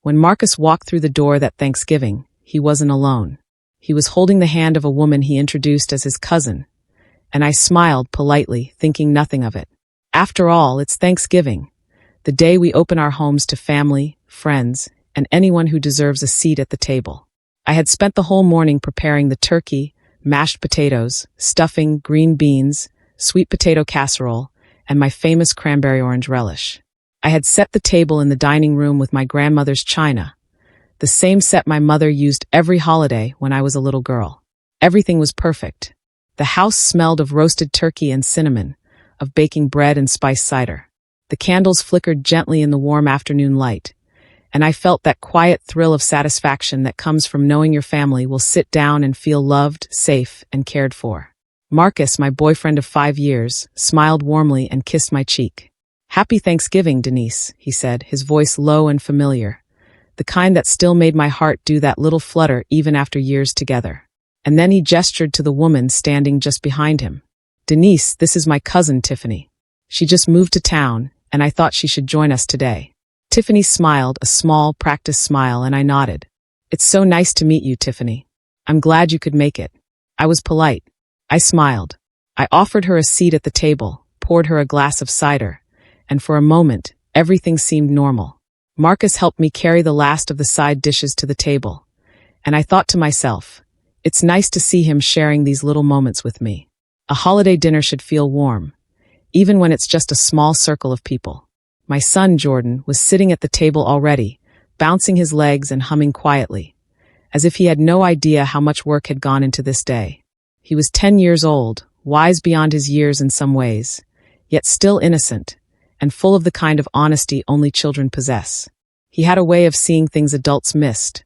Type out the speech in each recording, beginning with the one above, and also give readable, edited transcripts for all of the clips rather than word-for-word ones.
When Marcus walked through the door that Thanksgiving, he wasn't alone. He was holding the hand of a woman he introduced as his cousin, and I smiled politely, thinking nothing of it. After all, it's Thanksgiving, the day we open our homes to family, friends, and anyone who deserves a seat at the table. I had spent the whole morning preparing the turkey, mashed potatoes, stuffing, green beans, sweet potato casserole, and my famous cranberry orange relish. I had set the table in the dining room with my grandmother's china, the same set my mother used every holiday when I was a little girl. Everything was perfect. The house smelled of roasted turkey and cinnamon, of baking bread and spiced cider. The candles flickered gently in the warm afternoon light, and I felt that quiet thrill of satisfaction that comes from knowing your family will sit down and feel loved, safe, and cared for. Marcus, my boyfriend of 5 years, smiled warmly and kissed my cheek. "Happy Thanksgiving, Denise," he said, his voice low and familiar, the kind that still made my heart do that little flutter even after years together. And then he gestured to the woman standing just behind him. "Denise, this is my cousin Tiffany. She just moved to town, and I thought she should join us today." Tiffany smiled, a small, practiced smile, and I nodded. "It's so nice to meet you, Tiffany. I'm glad you could make it." I was polite. I smiled. I offered her a seat at the table, poured her a glass of cider, and for a moment, everything seemed normal. Marcus helped me carry the last of the side dishes to the table, and I thought to myself, it's nice to see him sharing these little moments with me. A holiday dinner should feel warm, even when it's just a small circle of people. My son, Jordan, was sitting at the table already, bouncing his legs and humming quietly, as if he had no idea how much work had gone into this day. He was 10 years old, wise beyond his years in some ways, yet still innocent, and full of the kind of honesty only children possess. He had a way of seeing things adults missed,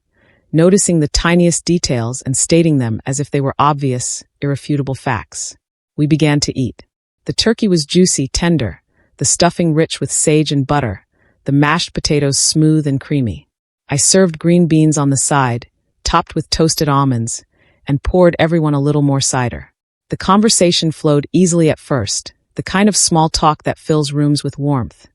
noticing the tiniest details and stating them as if they were obvious, irrefutable facts. We began to eat. The turkey was juicy, tender, the stuffing rich with sage and butter, the mashed potatoes smooth and creamy. I served green beans on the side, topped with toasted almonds, and poured everyone a little more cider. The conversation flowed easily at first, the kind of small talk that fills rooms with warmth.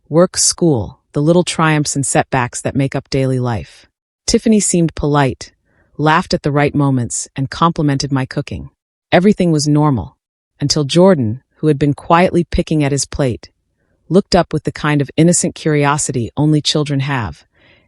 Work, school, the little triumphs and setbacks that make up daily life. Tiffany seemed polite, laughed at the right moments, and complimented my cooking. Everything was normal, until Jordan, who had been quietly picking at his plate, looked up with the kind of innocent curiosity only children have,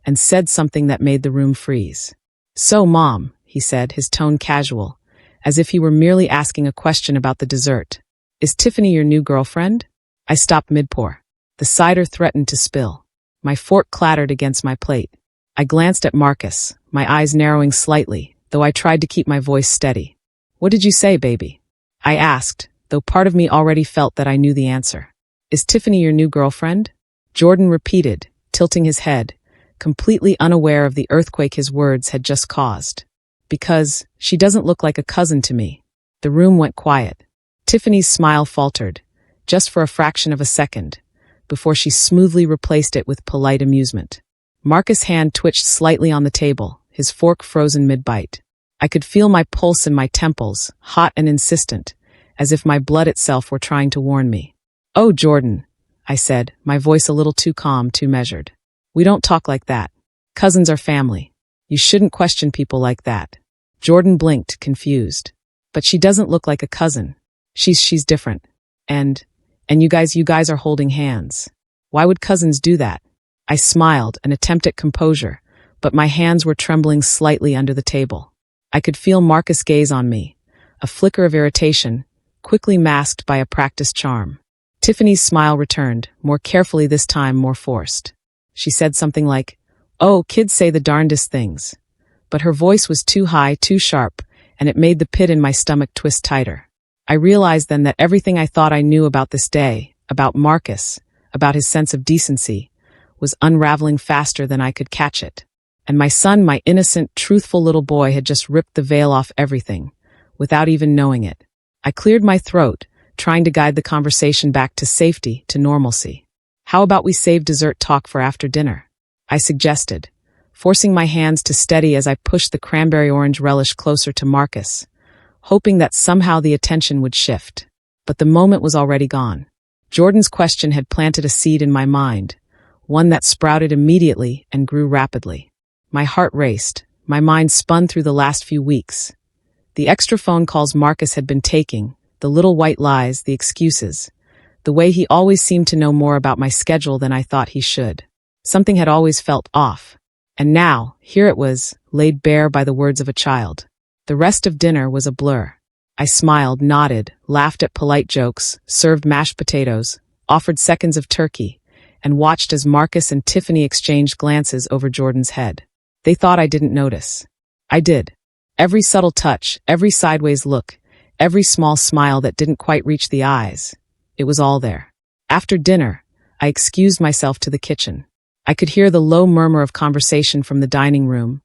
and said something that made the room freeze. "So, Mom," he said, his tone casual, as if he were merely asking a question about the dessert, "is Tiffany your new girlfriend?" I stopped mid-pour. The cider threatened to spill. My fork clattered against my plate. I glanced at Marcus, my eyes narrowing slightly, though I tried to keep my voice steady. "What did you say, baby?" I asked, though part of me already felt that I knew the answer. "Is Tiffany your new girlfriend?" Jordan repeated, tilting his head, completely unaware of the earthquake his words had just caused. "Because she doesn't look like a cousin to me." The room went quiet. Tiffany's smile faltered, just for a fraction of a second, before she smoothly replaced it with polite amusement. Marcus' hand twitched slightly on the table, his fork frozen mid-bite. I could feel my pulse in my temples, hot and insistent, as if my blood itself were trying to warn me. "Oh, Jordan," I said, my voice a little too calm, too measured. "We don't talk like that. Cousins are family. You shouldn't question people like that." Jordan blinked, confused. "But she doesn't look like a cousin. She's different. And you guys are holding hands. Why would cousins do that?" I smiled, an attempt at composure, but my hands were trembling slightly under the table. I could feel Marcus' gaze on me, a flicker of irritation, quickly masked by a practiced charm. Tiffany's smile returned, more carefully this time, more forced. She said something like, "Oh, kids say the darndest things." But her voice was too high, too sharp, and it made the pit in my stomach twist tighter. I realized then that everything I thought I knew about this day, about Marcus, about his sense of decency, was unraveling faster than I could catch it. And my son, my innocent, truthful little boy, had just ripped the veil off everything, without even knowing it. I cleared my throat, trying to guide the conversation back to safety, to normalcy. "How about we save dessert talk for after dinner?" I suggested, forcing my hands to steady as I pushed the cranberry orange relish closer to Marcus, hoping that somehow the attention would shift. But the moment was already gone. Jordan's question had planted a seed in my mind, one that sprouted immediately and grew rapidly. My heart raced. My mind spun through the last few weeks. The extra phone calls Marcus had been taking, the little white lies, the excuses, the way he always seemed to know more about my schedule than I thought he should. Something had always felt off. And now, here it was, laid bare by the words of a child. The rest of dinner was a blur. I smiled, nodded, laughed at polite jokes, served mashed potatoes, offered seconds of turkey, and watched as Marcus and Tiffany exchanged glances over Jordan's head. They thought I didn't notice. I did. Every subtle touch, every sideways look, every small smile that didn't quite reach the eyes. It was all there. After dinner, I excused myself to the kitchen. I could hear the low murmur of conversation from the dining room,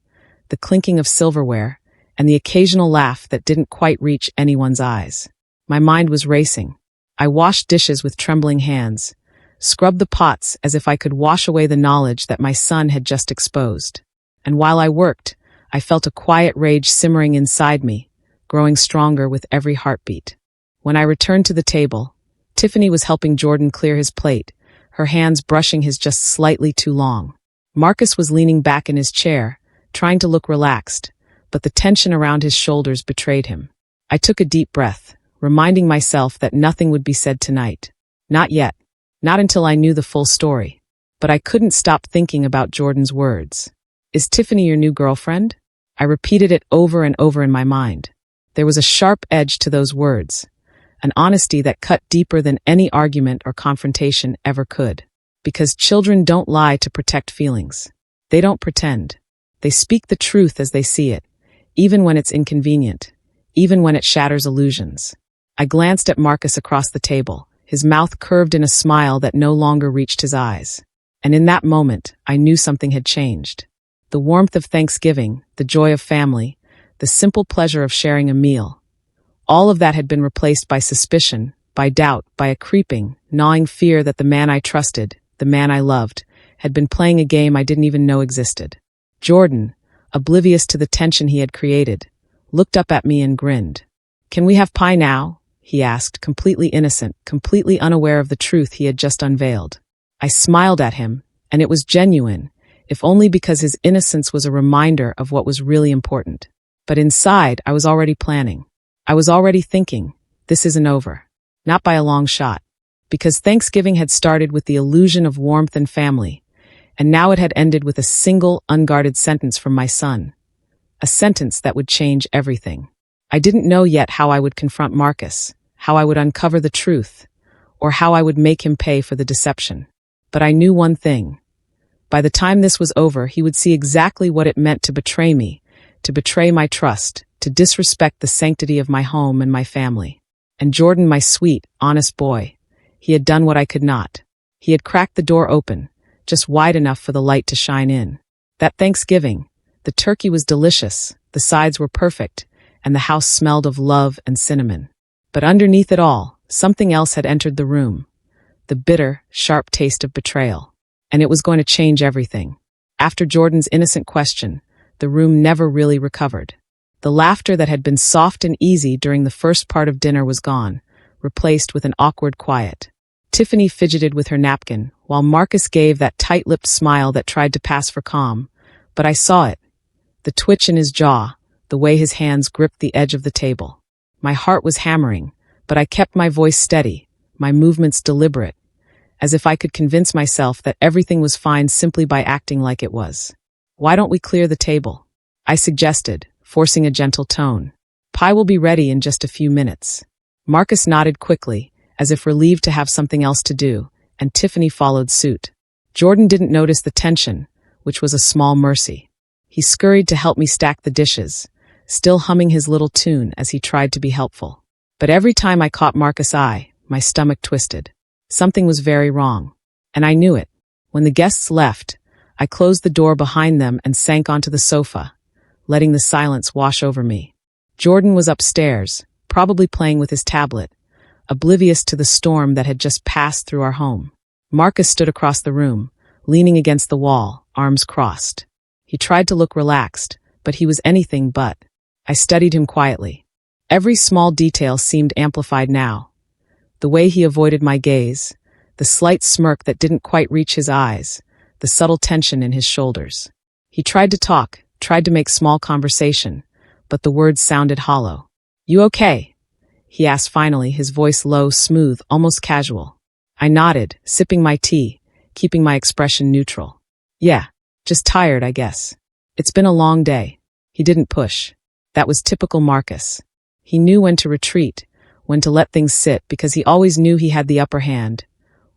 the clinking of silverware, and the occasional laugh that didn't quite reach anyone's eyes. My mind was racing. I washed dishes with trembling hands, scrubbed the pots as if I could wash away the knowledge that my son had just exposed. And while I worked, I felt a quiet rage simmering inside me, growing stronger with every heartbeat. When I returned to the table, Tiffany was helping Jordan clear his plate, her hands brushing his just slightly too long. Marcus was leaning back in his chair, trying to look relaxed, but the tension around his shoulders betrayed him. I took a deep breath, reminding myself that nothing would be said tonight. Not yet. Not until I knew the full story. But I couldn't stop thinking about Jordan's words. "Is Tiffany your new girlfriend?" I repeated it over and over in my mind. There was a sharp edge to those words, an honesty that cut deeper than any argument or confrontation ever could. Because children don't lie to protect feelings. They don't pretend. They speak the truth as they see it, even when it's inconvenient, even when it shatters illusions. I glanced at Marcus across the table, his mouth curved in a smile that no longer reached his eyes. And in that moment, I knew something had changed. The warmth of Thanksgiving, the joy of family, the simple pleasure of sharing a meal. All of that had been replaced by suspicion, by doubt, by a creeping, gnawing fear that the man I trusted, the man I loved, had been playing a game I didn't even know existed. Jordan, oblivious to the tension he had created, looked up at me and grinned. "Can we have pie now?" he asked, completely innocent, completely unaware of the truth he had just unveiled. I smiled at him, and it was genuine, if only because his innocence was a reminder of what was really important. But inside, I was already planning. I was already thinking, this isn't over. Not by a long shot. Because Thanksgiving had started with the illusion of warmth and family, and now it had ended with a single, unguarded sentence from my son. A sentence that would change everything. I didn't know yet how I would confront Marcus, how I would uncover the truth, or how I would make him pay for the deception. But I knew one thing. By the time this was over, he would see exactly what it meant to betray me, to betray my trust, to disrespect the sanctity of my home and my family. And Jordan, my sweet, honest boy, he had done what I could not. He had cracked the door open, just wide enough for the light to shine in. That Thanksgiving, the turkey was delicious, the sides were perfect, and the house smelled of love and cinnamon. But underneath it all, something else had entered the room. The bitter, sharp taste of betrayal. And it was going to change everything. After Jordan's innocent question, the room never really recovered. The laughter that had been soft and easy during the first part of dinner was gone, replaced with an awkward quiet. Tiffany fidgeted with her napkin, while Marcus gave that tight-lipped smile that tried to pass for calm. But I saw it. The twitch in his jaw, the way his hands gripped the edge of the table. My heart was hammering, but I kept my voice steady, my movements deliberate, as if I could convince myself that everything was fine simply by acting like it was. "Why don't we clear the table?" I suggested, forcing a gentle tone. "Pie will be ready in just a few minutes." Marcus nodded quickly, as if relieved to have something else to do, and Tiffany followed suit. Jordan didn't notice the tension, which was a small mercy. He scurried to help me stack the dishes, still humming his little tune as he tried to be helpful. But every time I caught Marcus' eye, my stomach twisted. Something was very wrong, and I knew it. When the guests left, I closed the door behind them and sank onto the sofa, letting the silence wash over me. Jordan was upstairs, probably playing with his tablet, oblivious to the storm that had just passed through our home. Marcus stood across the room, leaning against the wall, arms crossed. He tried to look relaxed, but he was anything but. I studied him quietly. Every small detail seemed amplified now. The way he avoided my gaze, the slight smirk that didn't quite reach his eyes, the subtle tension in his shoulders. He tried to talk, tried to make small conversation, but the words sounded hollow. "You okay?" he asked finally, his voice low, smooth, almost casual. I nodded, sipping my tea, keeping my expression neutral. "Yeah, just tired, I guess. It's been a long day." He didn't push. That was typical Marcus. He knew when to retreat, when to let things sit, because he always knew he had the upper hand.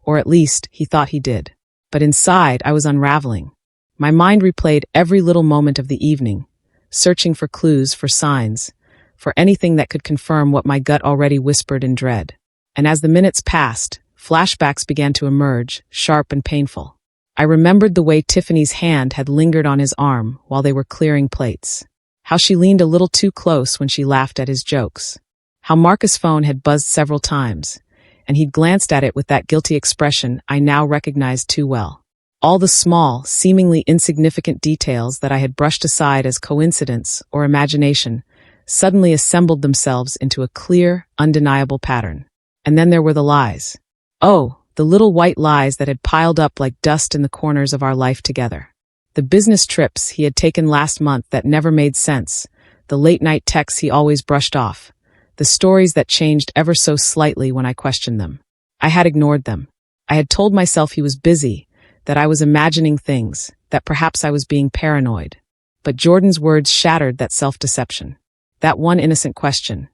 Or at least, he thought he did. But inside, I was unraveling. My mind replayed every little moment of the evening, searching for clues, for signs, for anything that could confirm what my gut already whispered in dread. And as the minutes passed, flashbacks began to emerge, sharp and painful. I remembered the way Tiffany's hand had lingered on his arm while they were clearing plates. How she leaned a little too close when she laughed at his jokes. How Marcus' phone had buzzed several times, and he'd glanced at it with that guilty expression I now recognized too well. All the small, seemingly insignificant details that I had brushed aside as coincidence or imagination suddenly assembled themselves into a clear, undeniable pattern. And then there were the lies. Oh, the little white lies that had piled up like dust in the corners of our life together. The business trips he had taken last month that never made sense, the late-night texts he always brushed off, the stories that changed ever so slightly when I questioned them. I had ignored them. I had told myself he was busy, that I was imagining things, that perhaps I was being paranoid. But Jordan's words shattered that self-deception. That one innocent question,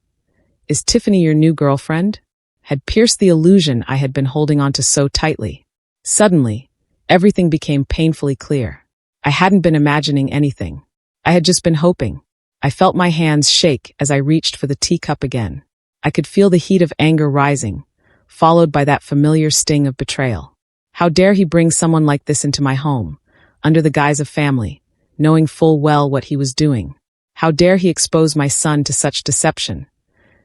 "Is Tiffany your new girlfriend?" had pierced the illusion I had been holding onto so tightly. Suddenly, everything became painfully clear. I hadn't been imagining anything. I had just been hoping. I felt my hands shake as I reached for the teacup again. I could feel the heat of anger rising, followed by that familiar sting of betrayal. How dare he bring someone like this into my home, under the guise of family, knowing full well what he was doing? How dare he expose my son to such deception,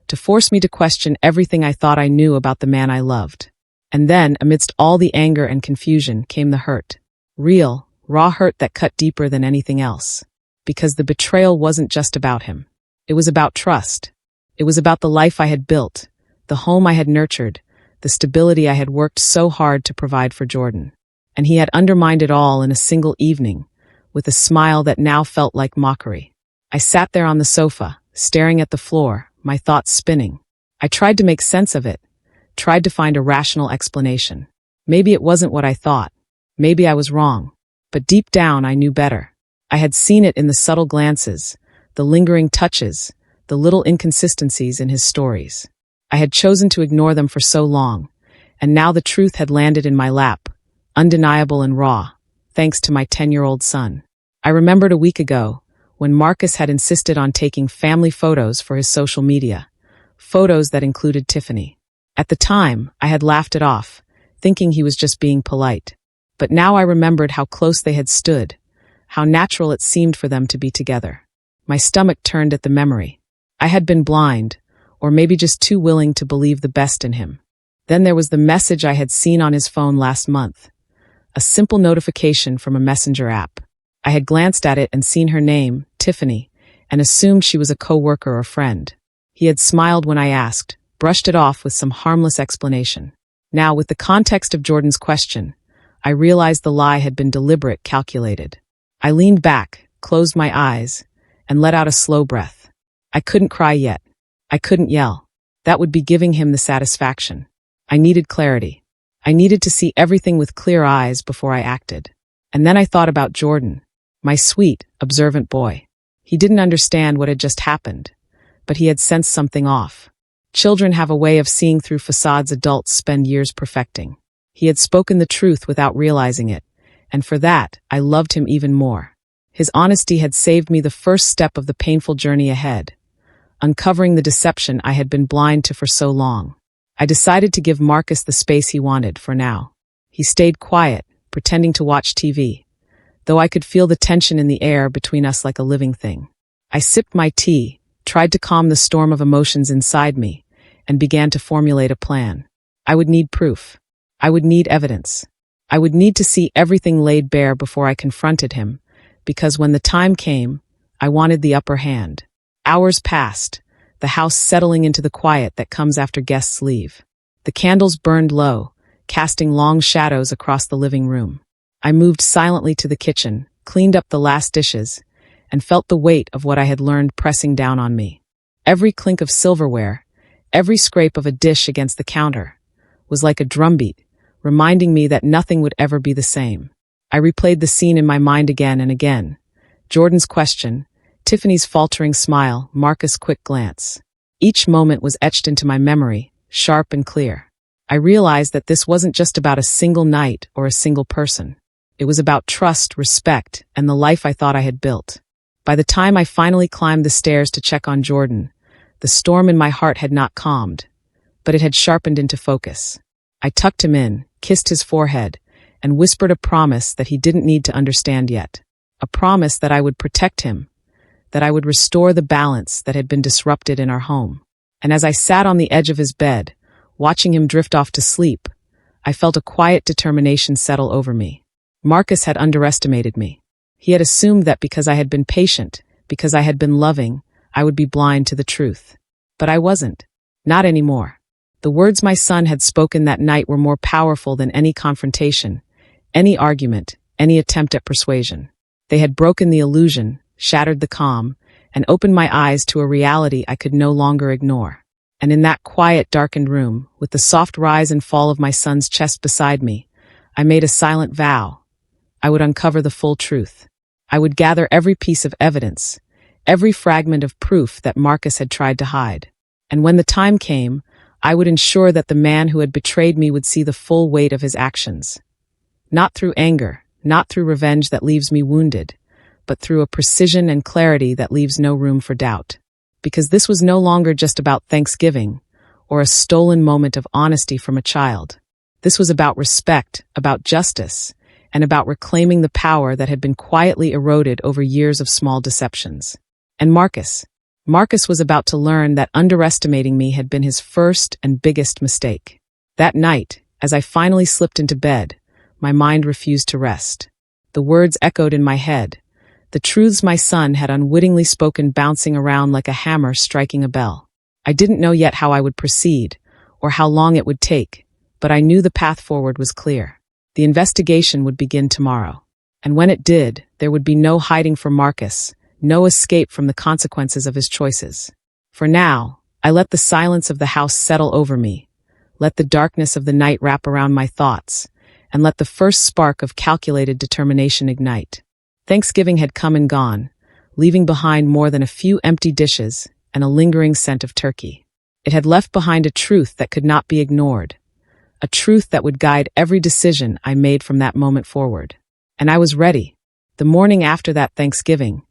to force me to question everything I thought I knew about the man I loved? And then, amidst all the anger and confusion, came the hurt. Real, raw hurt that cut deeper than anything else. Because the betrayal wasn't just about him. It was about trust. It was about the life I had built, the home I had nurtured, the stability I had worked so hard to provide for Jordan. And he had undermined it all in a single evening, with a smile that now felt like mockery. I sat there on the sofa, staring at the floor, my thoughts spinning. I tried to make sense of it, tried to find a rational explanation. Maybe it wasn't what I thought. Maybe I was wrong. But deep down I knew better. I had seen it in the subtle glances, the lingering touches, the little inconsistencies in his stories. I had chosen to ignore them for so long, and now the truth had landed in my lap, undeniable and raw, thanks to my 10-year-old son. I remembered a week ago, when Marcus had insisted on taking family photos for his social media, photos that included Tiffany. At the time, I had laughed it off, thinking he was just being polite. But now I remembered how close they had stood, how natural it seemed for them to be together. My stomach turned at the memory. I had been blind, or maybe just too willing to believe the best in him. Then there was the message I had seen on his phone last month, a simple notification from a messenger app. I had glanced at it and seen her name, Tiffany, and assumed she was a coworker or friend. He had smiled when I asked, brushed it off with some harmless explanation. Now, with the context of Jordan's question, I realized the lie had been deliberate, calculated. I leaned back, closed my eyes, and let out a slow breath. I couldn't cry yet. I couldn't yell. That would be giving him the satisfaction. I needed clarity. I needed to see everything with clear eyes before I acted. And then I thought about Jordan, my sweet, observant boy. He didn't understand what had just happened, but he had sensed something off. Children have a way of seeing through facades adults spend years perfecting. He had spoken the truth without realizing it, and for that, I loved him even more. His honesty had saved me the first step of the painful journey ahead, uncovering the deception I had been blind to for so long. I decided to give Marcus the space he wanted for now. He stayed quiet, pretending to watch TV, though I could feel the tension in the air between us like a living thing. I sipped my tea, tried to calm the storm of emotions inside me, and began to formulate a plan. I would need proof. I would need evidence. I would need to see everything laid bare before I confronted him, because when the time came, I wanted the upper hand. Hours passed, the house settling into the quiet that comes after guests leave. The candles burned low, casting long shadows across the living room. I moved silently to the kitchen, cleaned up the last dishes, and felt the weight of what I had learned pressing down on me. Every clink of silverware, every scrape of a dish against the counter, was like a drumbeat, reminding me that nothing would ever be the same. I replayed the scene in my mind again and again. Jordan's question, Tiffany's faltering smile, Marcus' quick glance. Each moment was etched into my memory, sharp and clear. I realized that this wasn't just about a single night or a single person. It was about trust, respect, and the life I thought I had built. By the time I finally climbed the stairs to check on Jordan, the storm in my heart had not calmed, but it had sharpened into focus. I tucked him in, kissed his forehead, and whispered a promise that he didn't need to understand yet. A promise that I would protect him, that I would restore the balance that had been disrupted in our home. And as I sat on the edge of his bed, watching him drift off to sleep, I felt a quiet determination settle over me. Marcus had underestimated me. He had assumed that because I had been patient, because I had been loving, I would be blind to the truth. But I wasn't. Not anymore. The words my son had spoken that night were more powerful than any confrontation, any argument, any attempt at persuasion. They had broken the illusion, shattered the calm, and opened my eyes to a reality I could no longer ignore. And in that quiet, darkened room, with the soft rise and fall of my son's chest beside me, I made a silent vow. I would uncover the full truth. I would gather every piece of evidence, every fragment of proof that Marcus had tried to hide. And when the time came, I would ensure that the man who had betrayed me would see the full weight of his actions. Not through anger, not through revenge that leaves me wounded, but through a precision and clarity that leaves no room for doubt. Because this was no longer just about Thanksgiving, or a stolen moment of honesty from a child. This was about respect, about justice, and about reclaiming the power that had been quietly eroded over years of small deceptions. And Marcus was about to learn that underestimating me had been his first and biggest mistake. That night, as I finally slipped into bed, my mind refused to rest. The words echoed in my head, the truths my son had unwittingly spoken bouncing around like a hammer striking a bell. I didn't know yet how I would proceed, or how long it would take, but I knew the path forward was clear. The investigation would begin tomorrow. And when it did, there would be no hiding from Marcus, no escape from the consequences of his choices. For now, I let the silence of the house settle over me, let the darkness of the night wrap around my thoughts, and let the first spark of calculated determination ignite. Thanksgiving had come and gone, leaving behind more than a few empty dishes and a lingering scent of turkey. It had left behind a truth that could not be ignored, a truth that would guide every decision I made from that moment forward. And I was ready. The morning after that Thanksgiving,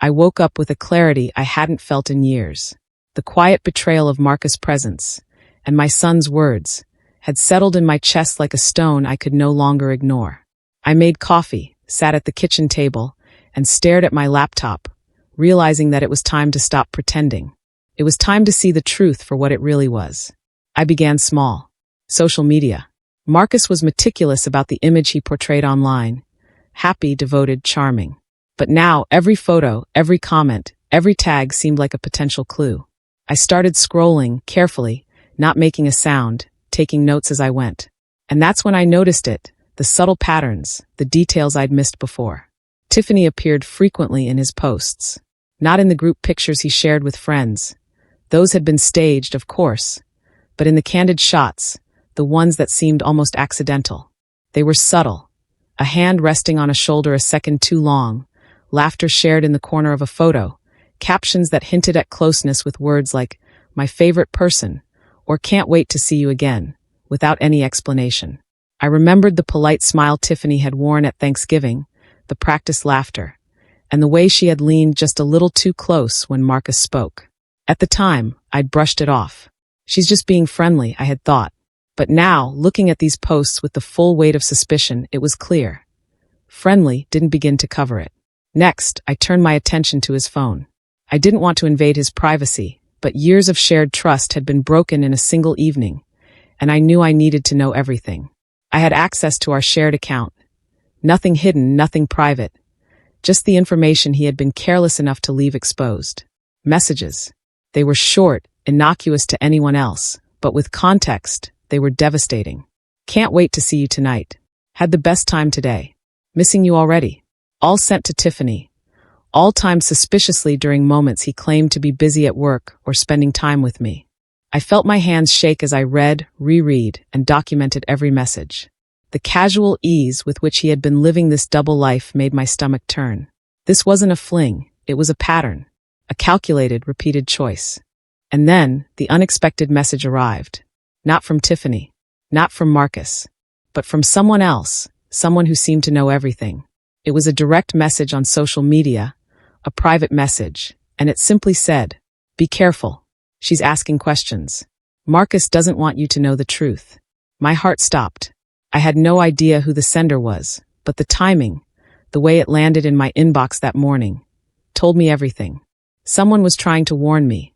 I woke up with a clarity I hadn't felt in years. The quiet betrayal of Marcus' presence, and my son's words, had settled in my chest like a stone I could no longer ignore. I made coffee, sat at the kitchen table, and stared at my laptop, realizing that it was time to stop pretending. It was time to see the truth for what it really was. I began small. Social media. Marcus was meticulous about the image he portrayed online. Happy, devoted, charming. But now, every photo, every comment, every tag seemed like a potential clue. I started scrolling, carefully, not making a sound, taking notes as I went. And that's when I noticed it, the subtle patterns, the details I'd missed before. Tiffany appeared frequently in his posts. Not in the group pictures he shared with friends. Those had been staged, of course. But in the candid shots, the ones that seemed almost accidental. They were subtle. A hand resting on a shoulder a second too long, laughter shared in the corner of a photo, captions that hinted at closeness with words like, my favorite person, or can't wait to see you again, without any explanation. I remembered the polite smile Tiffany had worn at Thanksgiving, the practiced laughter, and the way she had leaned just a little too close when Marcus spoke. At the time, I'd brushed it off. She's just being friendly, I had thought. But now, looking at these posts with the full weight of suspicion, it was clear. Friendly didn't begin to cover it. Next, I turned my attention to his phone. I didn't want to invade his privacy, but years of shared trust had been broken in a single evening, and I knew I needed to know everything. I had access to our shared account. Nothing hidden, nothing private. Just the information he had been careless enough to leave exposed. Messages. They were short, innocuous to anyone else, but with context, they were devastating. Can't wait to see you tonight. Had the best time today. Missing you already. All sent to Tiffany. All timed suspiciously during moments he claimed to be busy at work or spending time with me. I felt my hands shake as I read, reread, and documented every message. The casual ease with which he had been living this double life made my stomach turn. This wasn't a fling, it was a pattern. A calculated, repeated choice. And then, the unexpected message arrived. Not from Tiffany. Not from Marcus. But from someone else, someone who seemed to know everything. It was a direct message on social media, a private message, and it simply said, "Be careful. She's asking questions. Marcus doesn't want you to know the truth." My heart stopped. I had no idea who the sender was, but the timing, the way it landed in my inbox that morning, told me everything. Someone was trying to warn me.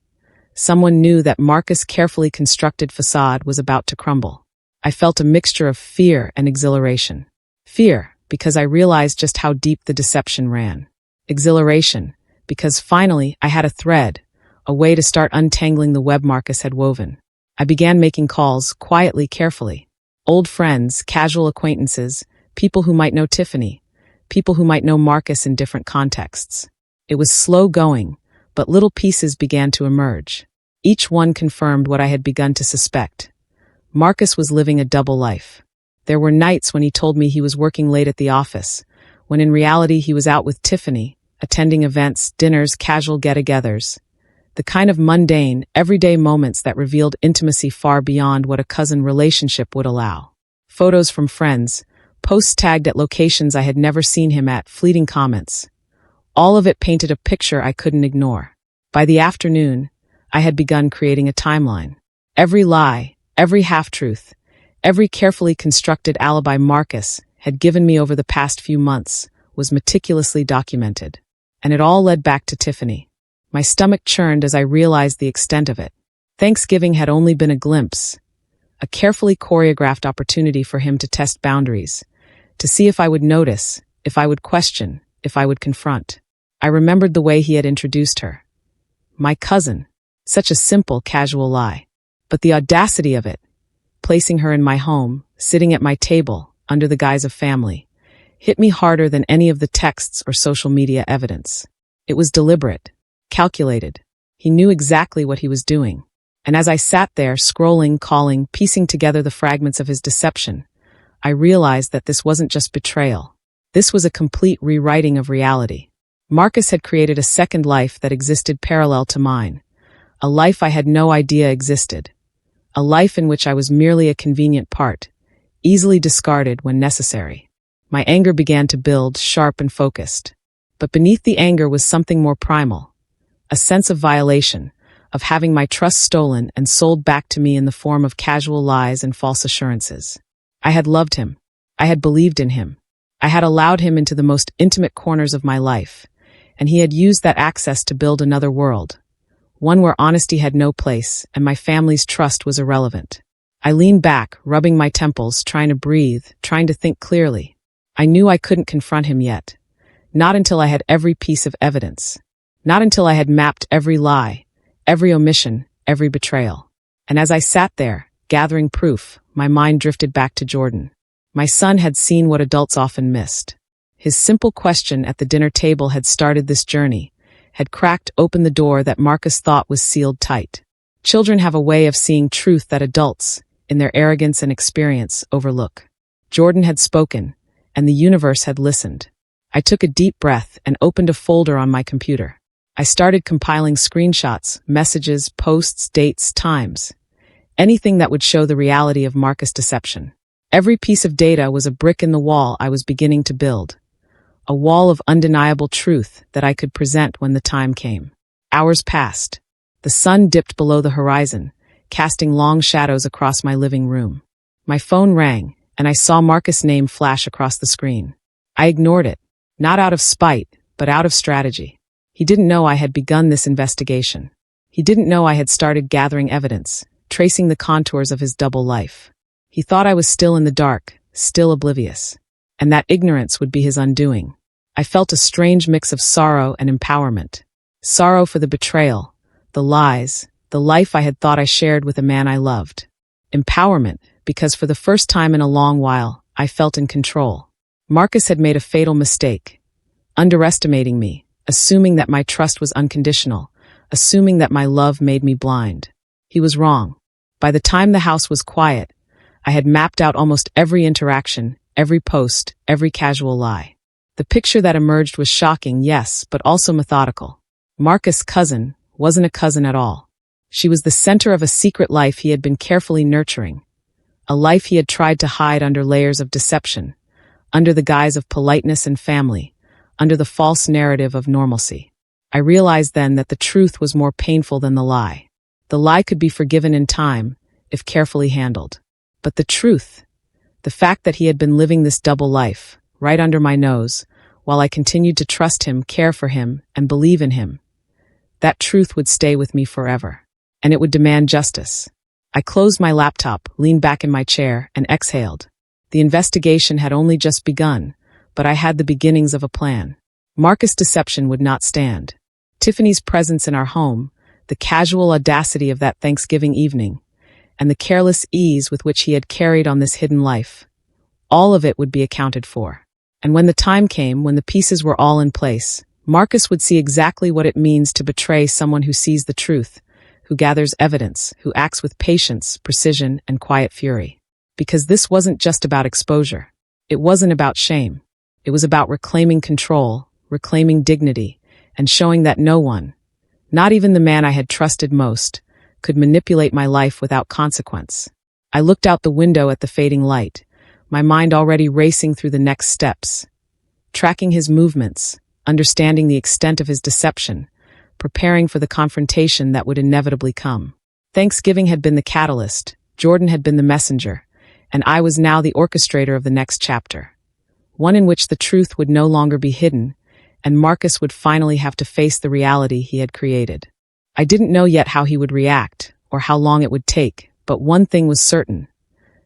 Someone knew that Marcus' carefully constructed facade was about to crumble. I felt a mixture of fear and exhilaration. Fear, because I realized just how deep the deception ran. Exhilaration, because finally I had a thread, a way to start untangling the web Marcus had woven. I began making calls, quietly, carefully. Old friends, casual acquaintances, people who might know Tiffany, people who might know Marcus in different contexts. It was slow going, but little pieces began to emerge. Each one confirmed what I had begun to suspect. Marcus was living a double life. There were nights when he told me he was working late at the office, when in reality he was out with Tiffany, attending events, dinners, casual get-togethers. The kind of mundane, everyday moments that revealed intimacy far beyond what a cousin relationship would allow. Photos from friends, posts tagged at locations I had never seen him at, fleeting comments. All of it painted a picture I couldn't ignore. By the afternoon, I had begun creating a timeline. Every lie, every half-truth, every carefully constructed alibi Marcus had given me over the past few months was meticulously documented. And it all led back to Tiffany. My stomach churned as I realized the extent of it. Thanksgiving had only been a glimpse, a carefully choreographed opportunity for him to test boundaries, to see if I would notice, if I would question, if I would confront. I remembered the way he had introduced her. My cousin. Such a simple, casual lie. But the audacity of it, placing her in my home, sitting at my table, under the guise of family, hit me harder than any of the texts or social media evidence. It was deliberate, calculated. He knew exactly what he was doing. And as I sat there, scrolling, calling, piecing together the fragments of his deception, I realized that this wasn't just betrayal. This was a complete rewriting of reality. Marcus had created a second life that existed parallel to mine. A life I had no idea existed. A life in which I was merely a convenient part, easily discarded when necessary. My anger began to build, sharp and focused. But beneath the anger was something more primal. A sense of violation, of having my trust stolen and sold back to me in the form of casual lies and false assurances. I had loved him. I had believed in him. I had allowed him into the most intimate corners of my life, and he had used that access to build another world. One where honesty had no place and my family's trust was irrelevant. I leaned back, rubbing my temples, trying to breathe, trying to think clearly. I knew I couldn't confront him yet. Not until I had every piece of evidence. Not until I had mapped every lie, every omission, every betrayal. And as I sat there, gathering proof, my mind drifted back to Jordan. My son had seen what adults often missed. His simple question at the dinner table had started this journey, had cracked open the door that Marcus thought was sealed tight. Children have a way of seeing truth that adults, in their arrogance and experience, overlook. Jordan had spoken, and the universe had listened. I took a deep breath and opened a folder on my computer. I started compiling screenshots, messages, posts, dates, times. Anything that would show the reality of Marcus' deception. Every piece of data was a brick in the wall I was beginning to build. A wall of undeniable truth that I could present when the time came. Hours passed. The sun dipped below the horizon, casting long shadows across my living room. My phone rang, and I saw Marcus' name flash across the screen. I ignored it, not out of spite, but out of strategy. He didn't know I had begun this investigation. He didn't know I had started gathering evidence, tracing the contours of his double life. He thought I was still in the dark, still oblivious. And that ignorance would be his undoing. I felt a strange mix of sorrow and empowerment. Sorrow for the betrayal, the lies, the life I had thought I shared with a man I loved. Empowerment, because for the first time in a long while, I felt in control. Marcus had made a fatal mistake, underestimating me, assuming that my trust was unconditional, assuming that my love made me blind. He was wrong. By the time the house was quiet, I had mapped out almost every interaction, every post, every casual lie. The picture that emerged was shocking, yes, but also methodical. Marcus' cousin wasn't a cousin at all. She was the center of a secret life he had been carefully nurturing, a life he had tried to hide under layers of deception, under the guise of politeness and family, under the false narrative of normalcy. I realized then that the truth was more painful than the lie. The lie could be forgiven in time, if carefully handled. But the truth, the fact that he had been living this double life, right under my nose, while I continued to trust him, care for him, and believe in him, that truth would stay with me forever. And it would demand justice. I closed my laptop, leaned back in my chair, and exhaled. The investigation had only just begun, but I had the beginnings of a plan. Marcus' deception would not stand. Tiffany's presence in our home, the casual audacity of that Thanksgiving evening, and the careless ease with which he had carried on this hidden life, all of it would be accounted for. And when the time came, when the pieces were all in place, Marcus would see exactly what it means to betray someone who sees the truth, who gathers evidence, who acts with patience, precision, and quiet fury. Because this wasn't just about exposure. It wasn't about shame. It was about reclaiming control, reclaiming dignity, and showing that no one, not even the man I had trusted most, could manipulate my life without consequence. I looked out the window at the fading light, my mind already racing through the next steps, tracking his movements, understanding the extent of his deception, preparing for the confrontation that would inevitably come. Thanksgiving had been the catalyst, Jordan had been the messenger, and I was now the orchestrator of the next chapter, one in which the truth would no longer be hidden, and Marcus would finally have to face the reality he had created. I didn't know yet how he would react, or how long it would take, but one thing was certain.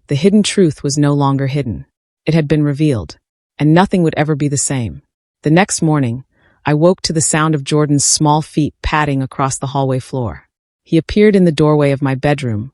The hidden truth was no longer hidden. It had been revealed, and nothing would ever be the same. The next morning, I woke to the sound of Jordan's small feet padding across the hallway floor. He appeared in the doorway of my bedroom,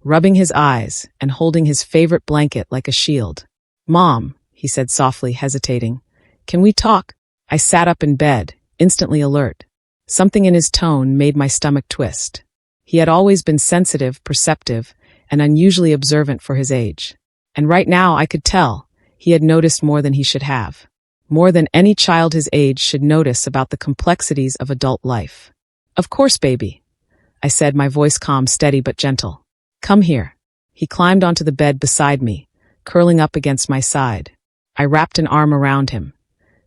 rubbing his eyes and holding his favorite blanket like a shield. "Mom," he said softly, hesitating, "can we talk?" I sat up in bed, instantly alert. Something in his tone made my stomach twist. He had always been sensitive, perceptive, and unusually observant for his age. And right now I could tell he had noticed more than he should have. More than any child his age should notice about the complexities of adult life. "Of course, baby," I said, my voice calm, steady but gentle. "Come here." He climbed onto the bed beside me, curling up against my side. I wrapped an arm around him,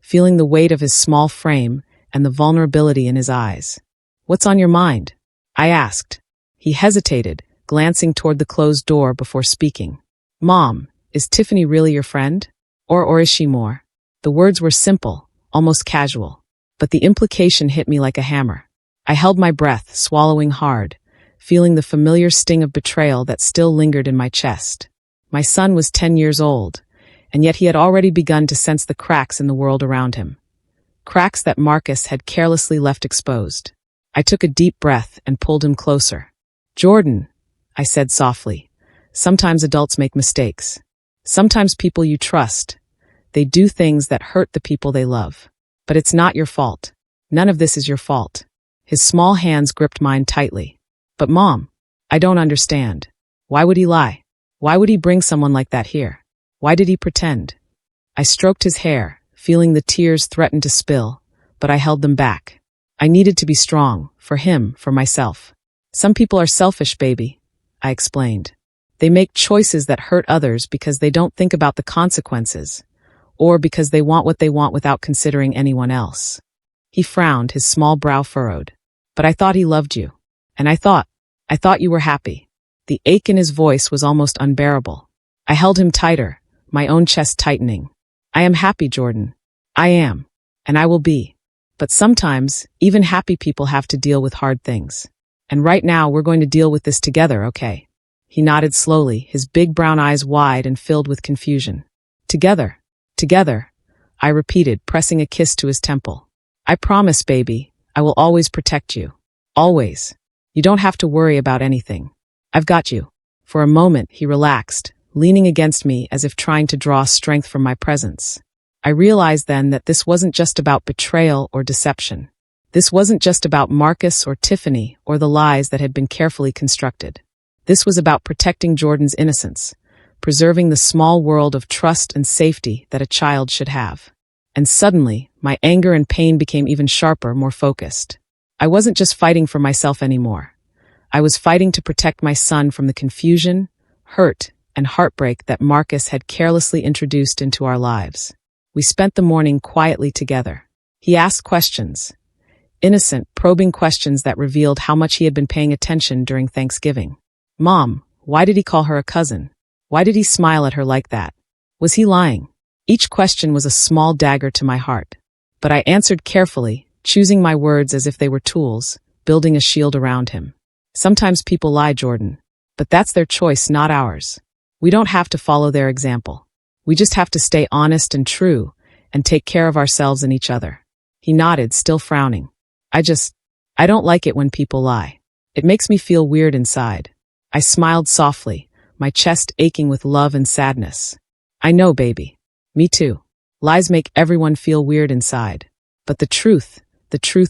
feeling the weight of his small frame and the vulnerability in his eyes. "What's on your mind?" I asked. He hesitated, glancing toward the closed door before speaking. "Mom, is Tiffany really your friend? Or is she more?" The words were simple, almost casual, but the implication hit me like a hammer. I held my breath, swallowing hard, feeling the familiar sting of betrayal that still lingered in my chest. My son was 10 years old, and yet he had already begun to sense the cracks in the world around him. Cracks that Marcus had carelessly left exposed. I took a deep breath and pulled him closer. "Jordan," I said softly, "sometimes adults make mistakes. Sometimes people you trust, they do things that hurt the people they love. But it's not your fault. None of this is your fault." His small hands gripped mine tightly. "But Mom, I don't understand. Why would he lie? Why would he bring someone like that here? Why did he pretend?" I stroked his hair, feeling the tears threaten to spill, but I held them back. I needed to be strong, for him, for myself. "Some people are selfish, baby," I explained. "They make choices that hurt others because they don't think about the consequences, or because they want what they want without considering anyone else." He frowned, his small brow furrowed. "But I thought he loved you. And I thought you were happy." The ache in his voice was almost unbearable. I held him tighter, my own chest tightening. "I am happy, Jordan. I am. And I will be. But sometimes, even happy people have to deal with hard things. And right now we're going to deal with this together, okay?" He nodded slowly, his big brown eyes wide and filled with confusion. "Together. Together," I repeated, pressing a kiss to his temple. "I promise, baby, I will always protect you. Always. You don't have to worry about anything. I've got you." For a moment, he relaxed, leaning against me as if trying to draw strength from my presence. I realized then that this wasn't just about betrayal or deception. This wasn't just about Marcus or Tiffany or the lies that had been carefully constructed. This was about protecting Jordan's innocence, preserving the small world of trust and safety that a child should have. And suddenly, my anger and pain became even sharper, more focused. I wasn't just fighting for myself anymore. I was fighting to protect my son from the confusion, hurt, and heartbreak that Marcus had carelessly introduced into our lives. We spent the morning quietly together. He asked questions. Innocent, probing questions that revealed how much he had been paying attention during Thanksgiving. Mom, why did he call her a cousin? Why did he smile at her like that? Was he lying? Each question was a small dagger to my heart. But I answered carefully, choosing my words as if they were tools, building a shield around him. Sometimes people lie, Jordan. But that's their choice, not ours. We don't have to follow their example. We just have to stay honest and true, and take care of ourselves and each other. He nodded, still frowning. I don't like it when people lie. It makes me feel weird inside. I smiled softly, my chest aching with love and sadness. I know, baby. Me too. Lies make everyone feel weird inside. But the truth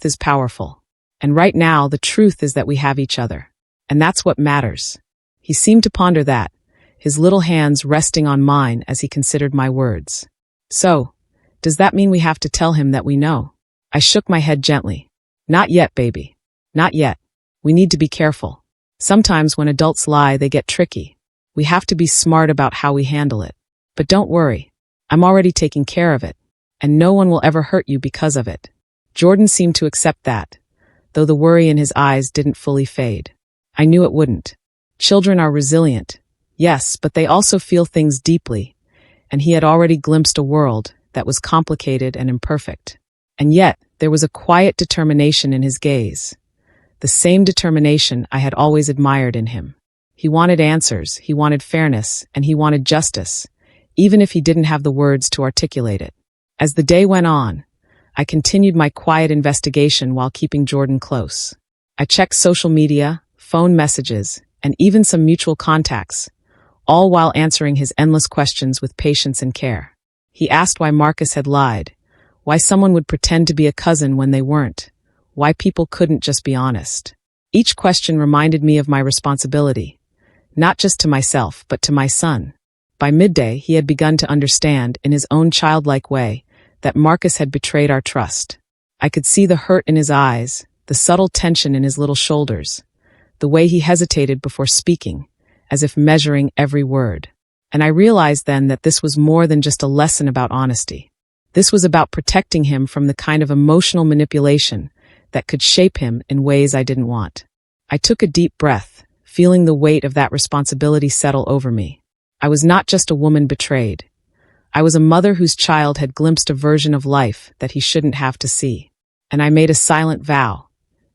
is powerful. And right now, the truth is that we have each other. And that's what matters. He seemed to ponder that, his little hands resting on mine as he considered my words. So, does that mean we have to tell him that we know? I shook my head gently. Not yet, baby. Not yet. We need to be careful. Sometimes when adults lie, they get tricky. We have to be smart about how we handle it. But don't worry. I'm already taking care of it. And no one will ever hurt you because of it. Jordan seemed to accept that, though the worry in his eyes didn't fully fade. I knew it wouldn't. Children are resilient. Yes, but they also feel things deeply. And he had already glimpsed a world that was complicated and imperfect. And yet, there was a quiet determination in his gaze. The same determination I had always admired in him. He wanted answers, he wanted fairness, and he wanted justice, even if he didn't have the words to articulate it. As the day went on, I continued my quiet investigation while keeping Jordan close. I checked social media, phone messages, and even some mutual contacts, all while answering his endless questions with patience and care. He asked why Marcus had lied, why someone would pretend to be a cousin when they weren't, why people couldn't just be honest. Each question reminded me of my responsibility, not just to myself, but to my son. By midday, he had begun to understand, in his own childlike way, that Marcus had betrayed our trust. I could see the hurt in his eyes, the subtle tension in his little shoulders, the way he hesitated before speaking, as if measuring every word. And I realized then that this was more than just a lesson about honesty. This was about protecting him from the kind of emotional manipulation that could shape him in ways I didn't want. I took a deep breath, feeling the weight of that responsibility settle over me. I was not just a woman betrayed. I was a mother whose child had glimpsed a version of life that he shouldn't have to see. And I made a silent vow.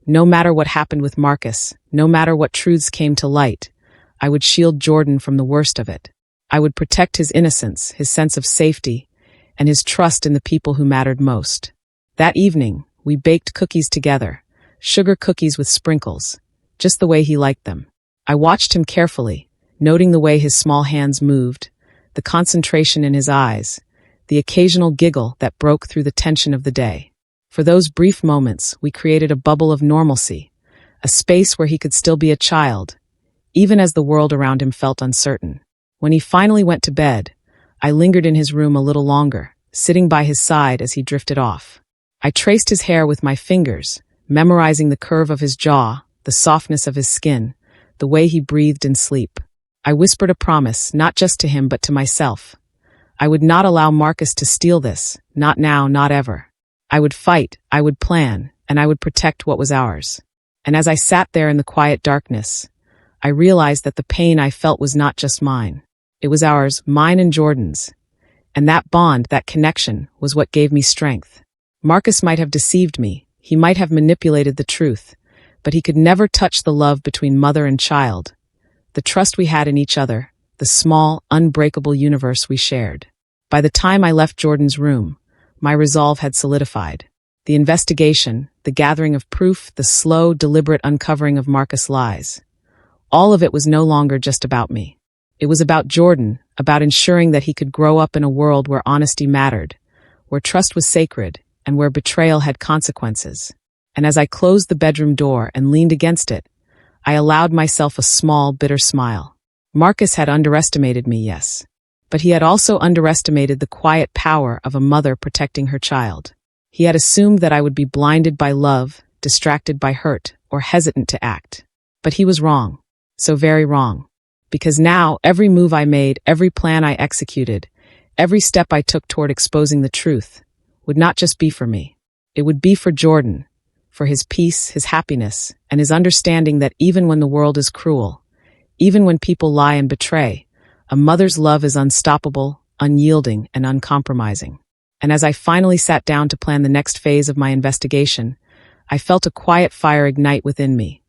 No matter what happened with Marcus, no matter what truths came to light, I would shield Jordan from the worst of it. I would protect his innocence, his sense of safety, and his trust in the people who mattered most. That evening, we baked cookies together, sugar cookies with sprinkles, just the way he liked them. I watched him carefully, noting the way his small hands moved, the concentration in his eyes, the occasional giggle that broke through the tension of the day. For those brief moments, we created a bubble of normalcy, a space where he could still be a child, even as the world around him felt uncertain. When he finally went to bed, I lingered in his room a little longer, sitting by his side as he drifted off. I traced his hair with my fingers, memorizing the curve of his jaw, the softness of his skin, the way he breathed in sleep. I whispered a promise, not just to him but to myself. I would not allow Marcus to steal this, not now, not ever. I would fight, I would plan, and I would protect what was ours. And as I sat there in the quiet darkness, I realized that the pain I felt was not just mine. It was ours, mine and Jordan's. And that bond, that connection, was what gave me strength. Marcus might have deceived me, he might have manipulated the truth, but he could never touch the love between mother and child, the trust we had in each other, the small, unbreakable universe we shared. By the time I left Jordan's room, my resolve had solidified. The investigation, the gathering of proof, the slow, deliberate uncovering of Marcus' lies. All of it was no longer just about me. It was about Jordan, about ensuring that he could grow up in a world where honesty mattered, where trust was sacred and where betrayal had consequences. And as I closed the bedroom door and leaned against it, I allowed myself a small, bitter smile. Marcus had underestimated me, yes. But he had also underestimated the quiet power of a mother protecting her child. He had assumed that I would be blinded by love, distracted by hurt, or hesitant to act. But he was wrong. So very wrong. Because now, every move I made, every plan I executed, every step I took toward exposing the truth, would not just be for me. It would be for Jordan, for his peace, his happiness, and his understanding that even when the world is cruel, even when people lie and betray, a mother's love is unstoppable, unyielding, and uncompromising. And as I finally sat down to plan the next phase of my investigation, I felt a quiet fire ignite within me.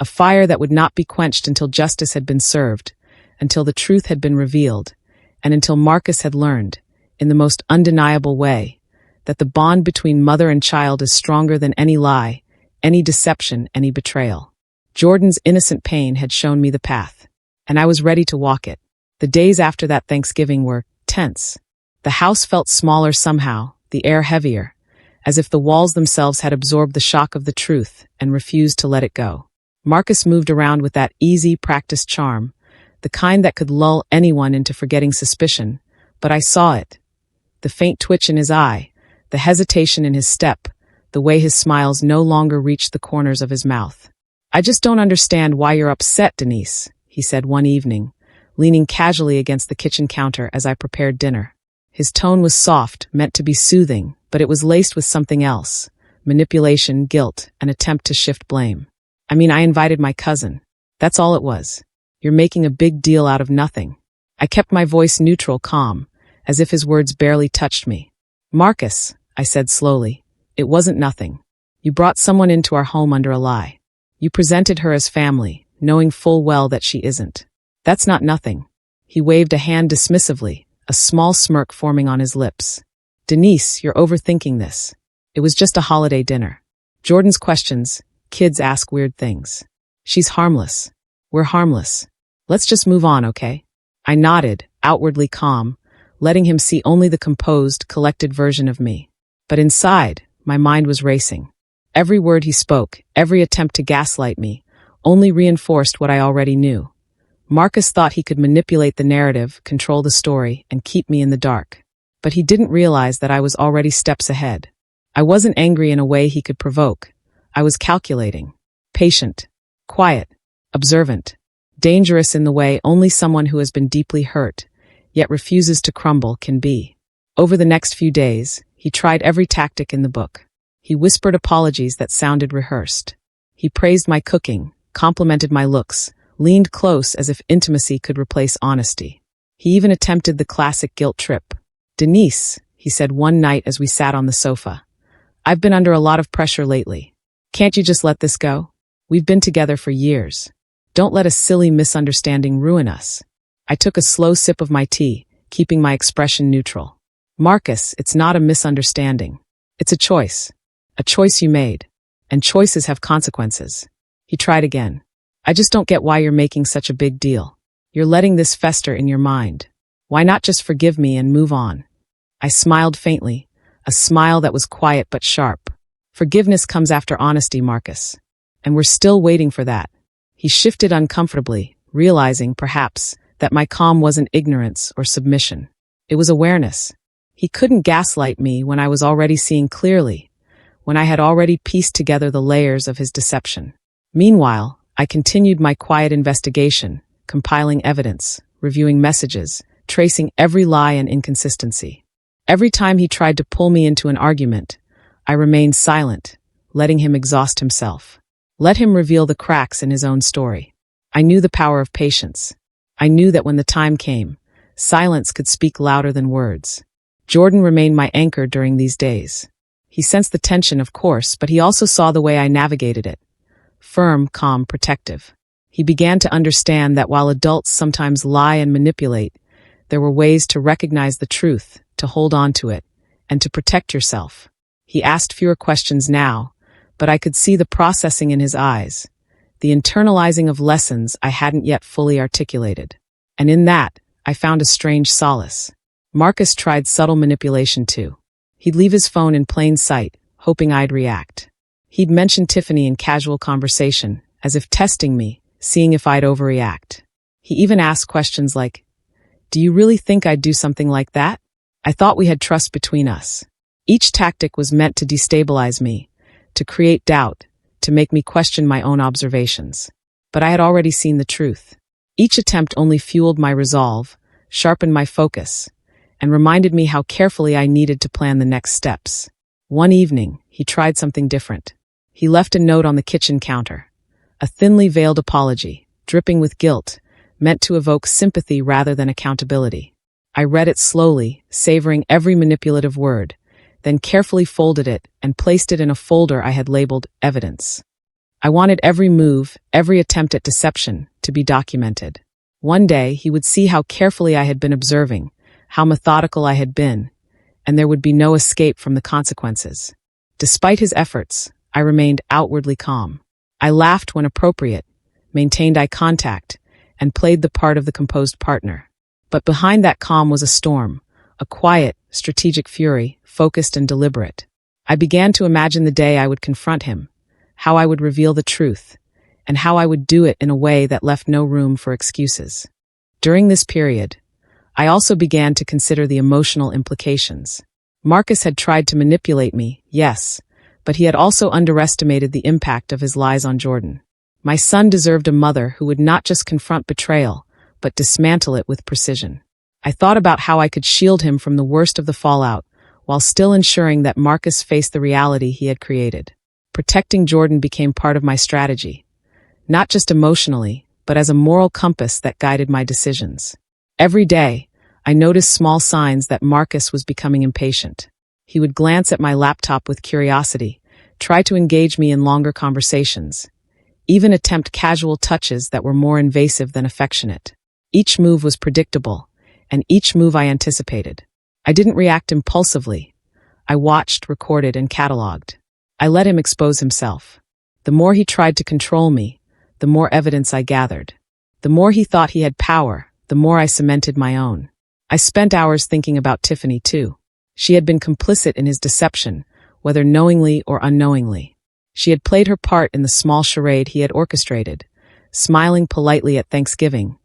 A fire that would not be quenched until justice had been served, until the truth had been revealed, and until Marcus had learned, in the most undeniable way, that the bond between mother and child is stronger than any lie, any deception, any betrayal. Jordan's innocent pain had shown me the path, and I was ready to walk it. The days after that Thanksgiving were tense. The house felt smaller somehow, the air heavier, as if the walls themselves had absorbed the shock of the truth and refused to let it go. Marcus moved around with that easy, practiced charm, the kind that could lull anyone into forgetting suspicion, but I saw it. The faint twitch in his eye, the hesitation in his step, the way his smiles no longer reached the corners of his mouth. "I just don't understand why you're upset, Denise," he said one evening, leaning casually against the kitchen counter as I prepared dinner. His tone was soft, meant to be soothing, but it was laced with something else: manipulation, guilt, an attempt to shift blame. "I mean, I invited my cousin. That's all it was. You're making a big deal out of nothing." I kept my voice neutral, calm, as if his words barely touched me. "Marcus," I said slowly, "it wasn't nothing. You brought someone into our home under a lie. You presented her as family, knowing full well that she isn't. That's not nothing." He waved a hand dismissively, a small smirk forming on his lips. "Denise, you're overthinking this. It was just a holiday dinner. Jordan's questions, kids ask weird things. She's harmless. We're harmless. Let's just move on, okay?" I nodded, outwardly calm, letting him see only the composed, collected version of me. But inside, my mind was racing. Every word he spoke, every attempt to gaslight me, only reinforced what I already knew. Marcus thought he could manipulate the narrative, control the story, and keep me in the dark. But he didn't realize that I was already steps ahead. I wasn't angry in a way he could provoke. I was calculating, patient, quiet, observant, dangerous in the way only someone who has been deeply hurt, yet refuses to crumble, can be. Over the next few days, he tried every tactic in the book. He whispered apologies that sounded rehearsed. He praised my cooking, complimented my looks, leaned close as if intimacy could replace honesty. He even attempted the classic guilt trip. "Denise," he said one night as we sat on the sofa, "I've been under a lot of pressure lately. Can't you just let this go? We've been together for years. Don't let a silly misunderstanding ruin us." I took a slow sip of my tea, keeping my expression neutral. "Marcus, it's not a misunderstanding. It's a choice. A choice you made. And choices have consequences." He tried again. "I just don't get why you're making such a big deal. You're letting this fester in your mind. Why not just forgive me and move on?" I smiled faintly, a smile that was quiet but sharp. "Forgiveness comes after honesty, Marcus. And we're still waiting for that." He shifted uncomfortably, realizing, perhaps, that my calm wasn't ignorance or submission. It was awareness. He couldn't gaslight me when I was already seeing clearly, when I had already pieced together the layers of his deception. Meanwhile, I continued my quiet investigation, compiling evidence, reviewing messages, tracing every lie and inconsistency. Every time he tried to pull me into an argument, I remained silent, letting him exhaust himself. Let him reveal the cracks in his own story. I knew the power of patience. I knew that when the time came, silence could speak louder than words. Jordan remained my anchor during these days. He sensed the tension, of course, but he also saw the way I navigated it. Firm, calm, protective. He began to understand that while adults sometimes lie and manipulate, there were ways to recognize the truth, to hold on to it, and to protect yourself. He asked fewer questions now, but I could see the processing in his eyes, the internalizing of lessons I hadn't yet fully articulated. And in that, I found a strange solace. Marcus tried subtle manipulation too. He'd leave his phone in plain sight, hoping I'd react. He'd mention Tiffany in casual conversation, as if testing me, seeing if I'd overreact. He even asked questions like, "Do you really think I'd do something like that?" I thought we had trust between us. Each tactic was meant to destabilize me, to create doubt, to make me question my own observations. But I had already seen the truth. Each attempt only fueled my resolve, sharpened my focus, and reminded me how carefully I needed to plan the next steps. One evening, he tried something different. He left a note on the kitchen counter, a thinly veiled apology, dripping with guilt, meant to evoke sympathy rather than accountability. I read it slowly, savoring every manipulative word, then carefully folded it and placed it in a folder I had labeled evidence. I wanted every move, every attempt at deception, to be documented. One day, he would see how carefully I had been observing, how methodical I had been, and there would be no escape from the consequences. Despite his efforts, I remained outwardly calm. I laughed when appropriate, maintained eye contact, and played the part of the composed partner. But behind that calm was a storm, a quiet, strategic fury, focused and deliberate. I began to imagine the day I would confront him, how I would reveal the truth, and how I would do it in a way that left no room for excuses. During this period, I also began to consider the emotional implications. Marcus had tried to manipulate me, yes, but he had also underestimated the impact of his lies on Jordan. My son deserved a mother who would not just confront betrayal, but dismantle it with precision. I thought about how I could shield him from the worst of the fallout, while still ensuring that Marcus faced the reality he had created. Protecting Jordan became part of my strategy, not just emotionally, but as a moral compass that guided my decisions. Every day, I noticed small signs that Marcus was becoming impatient. He would glance at my laptop with curiosity, try to engage me in longer conversations, even attempt casual touches that were more invasive than affectionate. Each move was predictable, and each move I anticipated. I didn't react impulsively. I watched, recorded, and cataloged. I let him expose himself. The more he tried to control me, the more evidence I gathered. The more he thought he had power, the more I cemented my own. I spent hours thinking about Tiffany, too. She had been complicit in his deception, whether knowingly or unknowingly. She had played her part in the small charade he had orchestrated, smiling politely at Thanksgiving,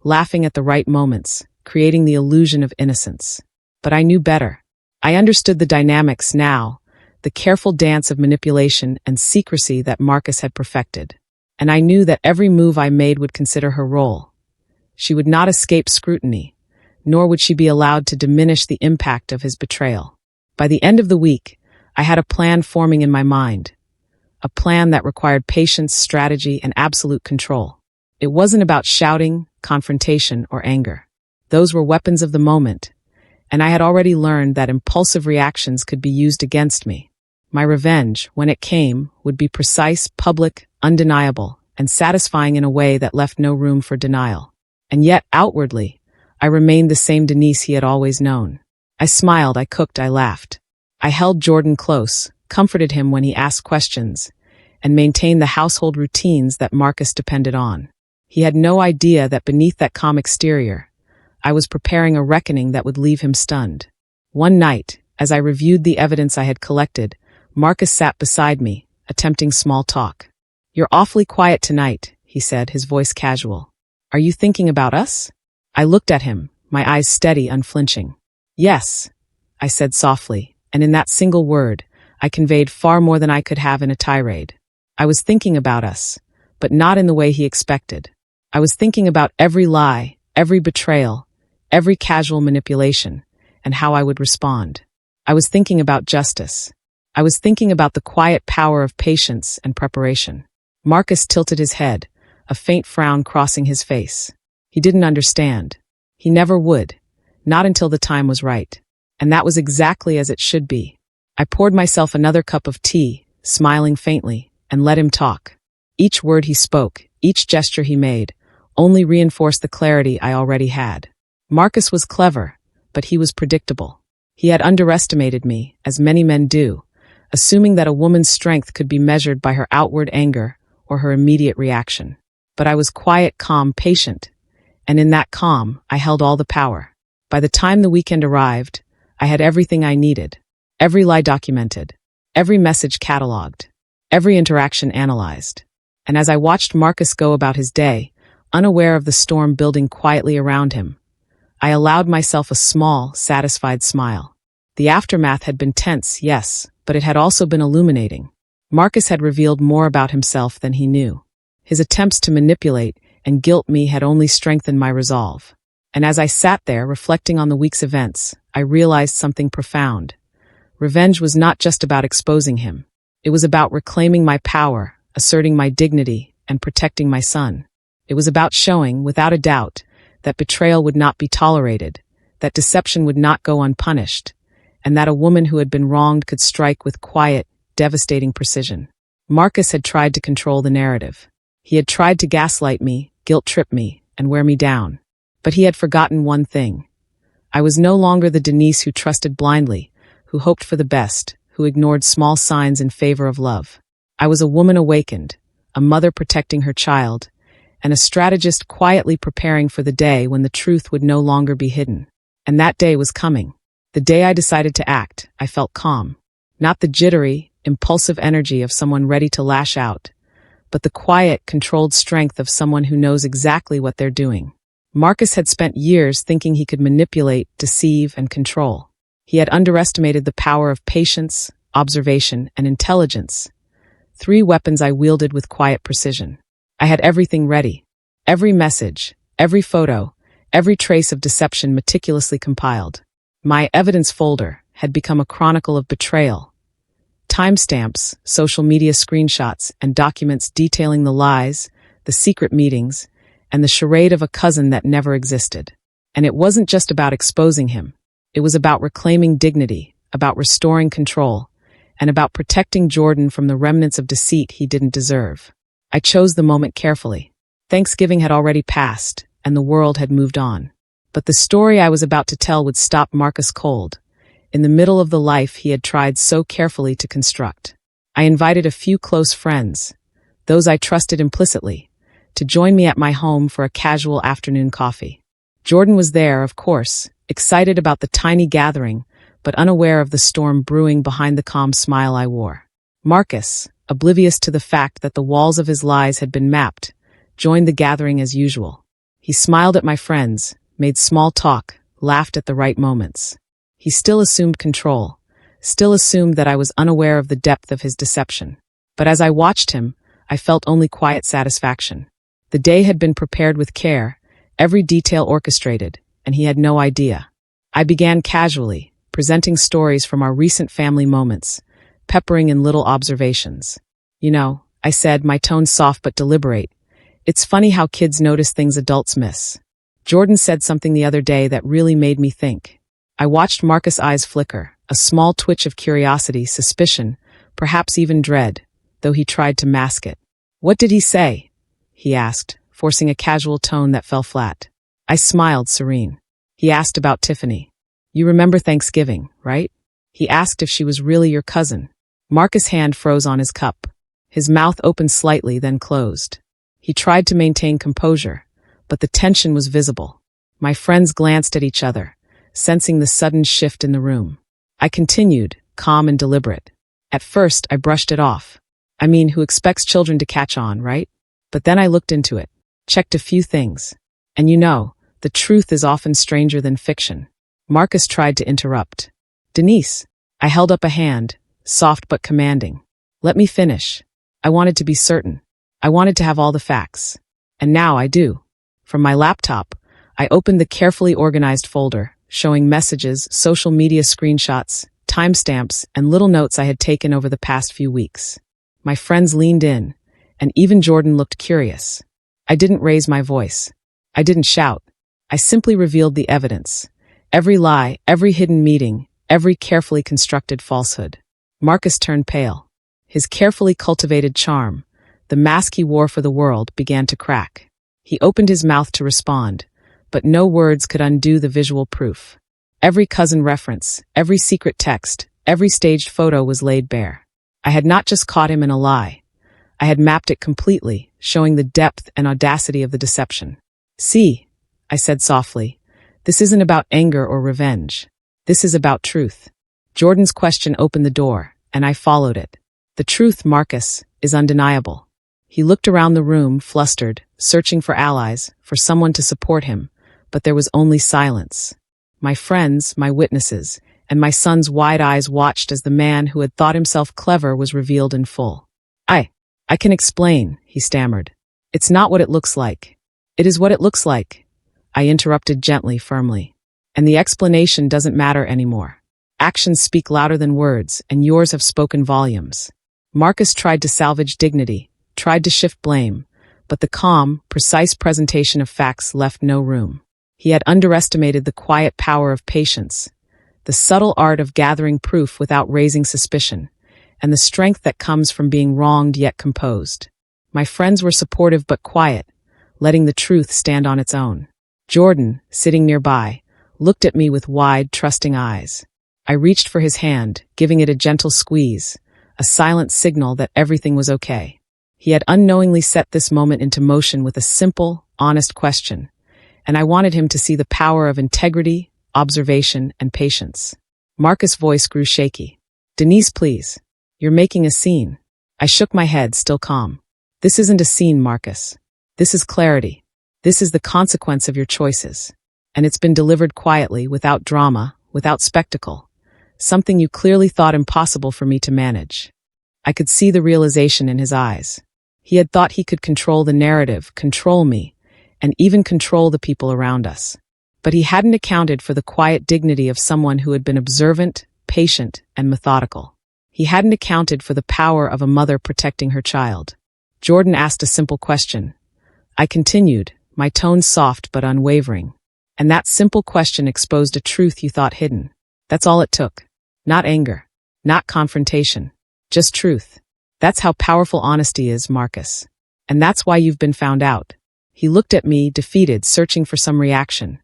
laughing at the right moments, creating the illusion of innocence. But I knew better. I understood the dynamics now, the careful dance of manipulation and secrecy that Marcus had perfected. And I knew that every move I made would consider her role. She would not escape scrutiny, nor would she be allowed to diminish the impact of his betrayal. By the end of the week, I had a plan forming in my mind, a plan that required patience, strategy, and absolute control. It wasn't about shouting, confrontation, or anger. Those were weapons of the moment, and I had already learned that impulsive reactions could be used against me. My revenge, when it came, would be precise, public, undeniable, and satisfying in a way that left no room for denial. And yet, outwardly, I remained the same Denise he had always known. I smiled, I cooked, I laughed. I held Jordan close, comforted him when he asked questions, and maintained the household routines that Marcus depended on. He had no idea that beneath that calm exterior, I was preparing a reckoning that would leave him stunned. One night, as I reviewed the evidence I had collected, Marcus sat beside me, attempting small talk. "You're awfully quiet tonight," he said, his voice casual. "Are you thinking about us?" I looked at him, my eyes steady, unflinching. "Yes," I said softly, and in that single word, I conveyed far more than I could have in a tirade. I was thinking about us, but not in the way he expected. I was thinking about every lie, every betrayal, every casual manipulation, and how I would respond. I was thinking about justice. I was thinking about the quiet power of patience and preparation. Marcus tilted his head, a faint frown crossing his face. He didn't understand. He never would, not until the time was right. And that was exactly as it should be. I poured myself another cup of tea, smiling faintly, and let him talk. Each word he spoke, each gesture he made, only reinforced the clarity I already had. Marcus was clever, but he was predictable. He had underestimated me, as many men do, assuming that a woman's strength could be measured by her outward anger or her immediate reaction. But I was quiet, calm, patient, and in that calm, I held all the power. By the time the weekend arrived, I had everything I needed. every lie documented, every message cataloged, every interaction analyzed. And as I watched Marcus go about his day, unaware of the storm building quietly around him, I allowed myself a small, satisfied smile. The aftermath had been tense, yes, but it had also been illuminating. Marcus had revealed more about himself than he knew. His attempts to manipulate and guilt me had only strengthened my resolve. And as I sat there reflecting on the week's events, I realized something profound. Revenge was not just about exposing him. It was about reclaiming my power, asserting my dignity, and protecting my son. It was about showing, without a doubt, that betrayal would not be tolerated, that deception would not go unpunished, and that a woman who had been wronged could strike with quiet, devastating precision. Marcus had tried to control the narrative. He had tried to gaslight me, guilt-trip me, and wear me down. But he had forgotten one thing. I was no longer the Denise who trusted blindly, who hoped for the best, who ignored small signs in favor of love. I was a woman awakened, a mother protecting her child, and a strategist quietly preparing for the day when the truth would no longer be hidden. And that day was coming. The day I decided to act, I felt calm. Not the jittery, impulsive energy of someone ready to lash out, but the quiet, controlled strength of someone who knows exactly what they're doing. Marcus had spent years thinking he could manipulate, deceive, and control. He had underestimated the power of patience, observation, and intelligence. 3 weapons I wielded with quiet precision. I had everything ready. Every message, every photo, every trace of deception meticulously compiled. My evidence folder had become a chronicle of betrayal. Timestamps, social media screenshots, and documents detailing the lies, the secret meetings, and the charade of a cousin that never existed. And it wasn't just about exposing him. It was about reclaiming dignity, about restoring control, and about protecting Jordan from the remnants of deceit he didn't deserve. I chose the moment carefully. Thanksgiving had already passed, and the world had moved on. But the story I was about to tell would stop Marcus cold, in the middle of the life he had tried so carefully to construct. I invited a few close friends, those I trusted implicitly, to join me at my home for a casual afternoon coffee. Jordan was there, of course, excited about the tiny gathering, but unaware of the storm brewing behind the calm smile I wore. Marcus, oblivious to the fact that the walls of his lies had been mapped, joined the gathering as usual. He smiled at my friends, made small talk, laughed at the right moments. He still assumed control, still assumed that I was unaware of the depth of his deception. But as I watched him, I felt only quiet satisfaction. The day had been prepared with care, every detail orchestrated, and he had no idea. I began casually, presenting stories from our recent family moments, peppering in little observations. You know, I said, my tone soft but deliberate. It's funny how kids notice things adults miss. Jordan said something the other day that really made me think. I watched Marcus' eyes flicker, a small twitch of curiosity, suspicion, perhaps even dread, though he tried to mask it. What did he say? He asked, forcing a casual tone that fell flat. I smiled, serene. He asked about Tiffany. You remember Thanksgiving, right? He asked if she was really your cousin. Marcus' hand froze on his cup. His mouth opened slightly, then closed. He tried to maintain composure, but the tension was visible. My friends glanced at each other, sensing the sudden shift in the room. I continued, calm and deliberate. At first, I brushed it off. I mean, who expects children to catch on, right? But then I looked into it, checked a few things. And you know, the truth is often stranger than fiction. Marcus tried to interrupt. Denise, I held up a hand, soft but commanding. Let me finish. I wanted to be certain. I wanted to have all the facts. And now I do. From my laptop, I opened the carefully organized folder, showing messages, social media screenshots, timestamps, and little notes I had taken over the past few weeks. My friends leaned in, and even Jordan looked curious. I didn't raise my voice. I didn't shout. I simply revealed the evidence. Every lie, every hidden meeting, every carefully constructed falsehood. Marcus turned pale. His carefully cultivated charm, the mask he wore for the world, began to crack. He opened his mouth to respond, but no words could undo the visual proof. Every cousin reference, every secret text, every staged photo was laid bare. I had not just caught him in a lie. I had mapped it completely, showing the depth and audacity of the deception. See, I said softly, this isn't about anger or revenge. This is about truth. Jordan's question opened the door, and I followed it. The truth, Marcus, is undeniable. He looked around the room, flustered, searching for allies, for someone to support him, but there was only silence. My friends, my witnesses, and my son's wide eyes watched as the man who had thought himself clever was revealed in full. I can explain, he stammered. It's not what it looks like. It is what it looks like. I interrupted gently, firmly. And the explanation doesn't matter anymore. Actions speak louder than words, and yours have spoken volumes. Marcus tried to salvage dignity, tried to shift blame, but the calm, precise presentation of facts left no room. He had underestimated the quiet power of patience, the subtle art of gathering proof without raising suspicion, and the strength that comes from being wronged yet composed. My friends were supportive but quiet, letting the truth stand on its own. Jordan, sitting nearby, looked at me with wide, trusting eyes. I reached for his hand, giving it a gentle squeeze, a silent signal that everything was okay. He had unknowingly set this moment into motion with a simple, honest question, and I wanted him to see the power of integrity, observation, and patience. Marcus' voice grew shaky. Denise, please. You're making a scene. I shook my head, still calm. This isn't a scene, Marcus. This is clarity. This is the consequence of your choices. And it's been delivered quietly, without drama, without spectacle. Something you clearly thought impossible for me to manage. I could see the realization in his eyes. He had thought he could control the narrative, control me, and even control the people around us. But he hadn't accounted for the quiet dignity of someone who had been observant, patient, and methodical. He hadn't accounted for the power of a mother protecting her child. Jordan asked a simple question. I continued, my tone soft but unwavering. And that simple question exposed a truth you thought hidden. That's all it took. Not anger. Not confrontation. Just truth. That's how powerful honesty is, Marcus. And that's why you've been found out. He looked at me, defeated, searching for some reaction.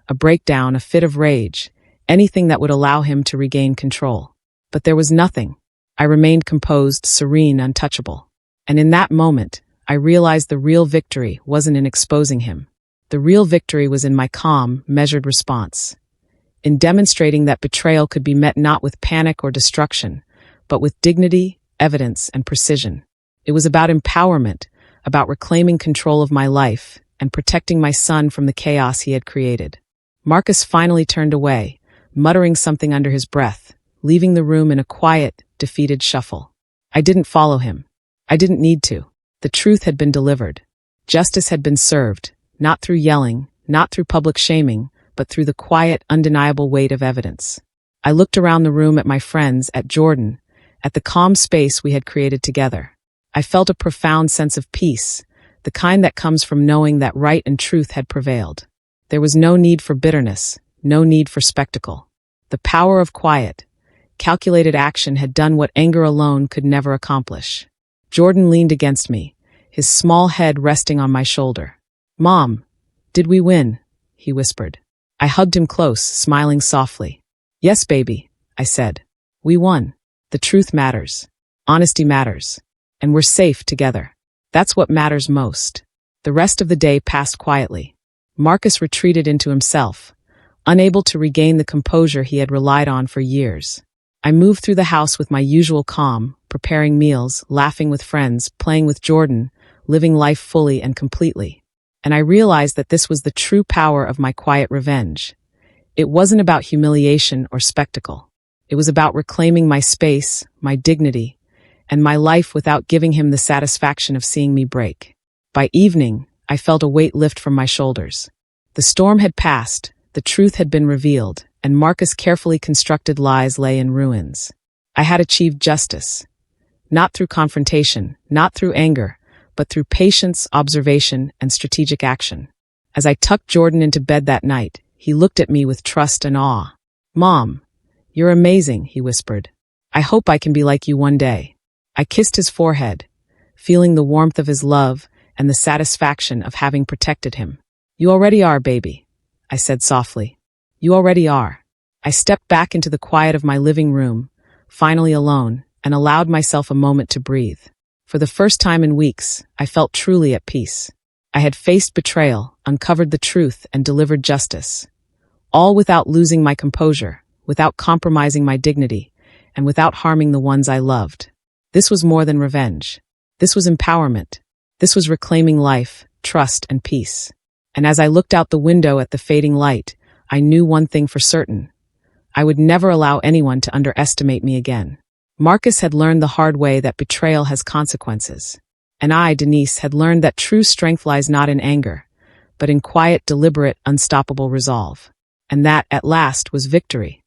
A breakdown, a fit of rage, anything that would allow him to regain control. But there was nothing. I remained composed, serene, untouchable. And in that moment, I realized the real victory wasn't in exposing him. The real victory was in my calm, measured response. In demonstrating that betrayal could be met not with panic or destruction, but with dignity, evidence, and precision. It was about empowerment, about reclaiming control of my life, and protecting my son from the chaos he had created. Marcus finally turned away, muttering something under his breath, leaving the room in a quiet, defeated shuffle. I didn't follow him. I didn't need to. The truth had been delivered. Justice had been served, not through yelling, not through public shaming, but through the quiet, undeniable weight of evidence. I looked around the room at my friends, at Jordan, at the calm space we had created together. I felt a profound sense of peace, the kind that comes from knowing that right and truth had prevailed. There was no need for bitterness, no need for spectacle. The power of quiet, calculated action had done what anger alone could never accomplish. Jordan leaned against me, his small head resting on my shoulder. Mom, did we win? He whispered. I hugged him close, smiling softly. Yes, baby, I said. We won. The truth matters. Honesty matters. And we're safe together. That's what matters most. The rest of the day passed quietly. Marcus retreated into himself, unable to regain the composure he had relied on for years. I moved through the house with my usual calm, preparing meals, laughing with friends, playing with Jordan, living life fully and completely. And I realized that this was the true power of my quiet revenge. It wasn't about humiliation or spectacle. It was about reclaiming my space, my dignity, and my life without giving him the satisfaction of seeing me break. By evening, I felt a weight lift from my shoulders. The storm had passed, the truth had been revealed, and Marcus' carefully constructed lies lay in ruins. I had achieved justice. Not through confrontation, not through anger, but through patience, observation, and strategic action. As I tucked Jordan into bed that night, he looked at me with trust and awe. Mom, you're amazing, he whispered. I hope I can be like you one day. I kissed his forehead, feeling the warmth of his love and the satisfaction of having protected him. You already are, baby, I said softly. You already are. I stepped back into the quiet of my living room, finally alone, and allowed myself a moment to breathe. For the first time in weeks, I felt truly at peace. I had faced betrayal, uncovered the truth, and delivered justice. All without losing my composure, without compromising my dignity, and without harming the ones I loved. This was more than revenge. This was empowerment. This was reclaiming life, trust, and peace. And as I looked out the window at the fading light, I knew one thing for certain. I would never allow anyone to underestimate me again. Marcus had learned the hard way that betrayal has consequences. And I, Denise, had learned that true strength lies not in anger, but in quiet, deliberate, unstoppable resolve. And that, at last, was victory.